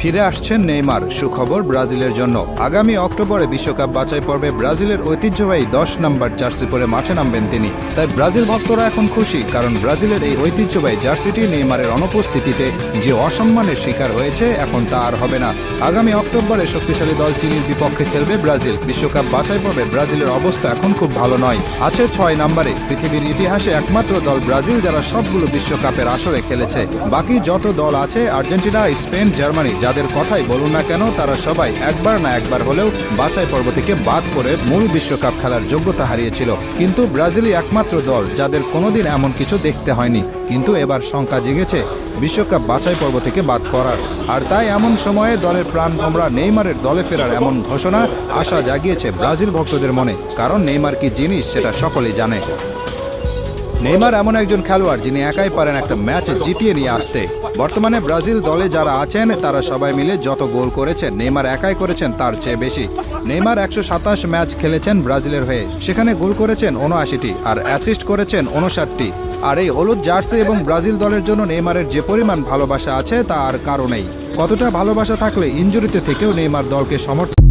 ফিরে আসছেন নেইমার। সুখবর ব্রাজিলের জন্য, আগামী অক্টোবরে বিশ্বকাপ বাছাই পর্বে ব্রাজিলের ঐতিহ্যবাহী 10 নম্বর জার্সি পরে মাঠে নামবেন তিনি। তাই ব্রাজিল ভক্তরা এখন খুশি, কারণ ব্রাজিলের এই ঐতিহ্যবাহী জার্সিটি নেইমারের অনুপস্থিতিতে যে অসম্মানের শিকার হয়েছে, এখন তা আর হবে না। আগামী অক্টোবরে শক্তিশালী দল চিলির বিপক্ষে খেলবে ব্রাজিল। বিশ্বকাপ বাছাই পর্বে ব্রাজিলের অবস্থা এখন খুব ভালো নয়, আছে 6 নম্বরে। পৃথিবীর ইতিহাসে একমাত্র দল ব্রাজিল যারা সবগুলো বিশ্বকাপের আসরে খেলেছে। বাকি যত দল আছে, আর্জেন্টিনা, স্পেন, জার্মানি, যাদের কথাই বলুন না কেন, তারা সবাই একবার না একবার হলেও বাছাই পর্ব থেকে বাদ পড়ে মূল বিশ্বকাপ খেলার যোগ্যতা হারিয়েছিল। কিন্তু ব্রাজিলই একমাত্র দল যাদের কোনোদিন এমন কিছু দেখতে হয়নি। কিন্তু এবার শঙ্কা জেগেছে বিশ্বকাপ বাছাই পর্ব থেকে বাদ পড়ার। আর তাই এমন সময়ে দলের প্রাণভোমরা নেইমারের দলে ফেরার এমন ঘোষণা আশা জাগিয়েছে ব্রাজিল ভক্তদের মনে, কারণ নেইমার কি জিনিস সেটা সকলেই জানে। নেইমার এমন একজন খেলোয়াড় যিনি একাই পারেন একটা ম্যাচ জিতিয়ে নিয়ে আসতে। বর্তমানে ব্রাজিল দলে যারা আছেন তারা সবাই মিলে যত গোল করেছেন, নেইমার একাই করেছেন তার চেয়ে বেশি। নেইমার 127 ম্যাচ খেলেছেন ব্রাজিলের হয়ে, সেখানে গোল করেছেন 79টি আর অ্যাসিস্ট করেছেন 59টি। আর এই হলুদ জার্সি এবং ব্রাজিল দলের জন্য নেইমারের যে পরিমাণ ভালোবাসা আছে তা আর কারো নেই। কতটা ভালোবাসা থাকলে ইনজুরিতে থেকেও নেইমার দলকে সমর্থন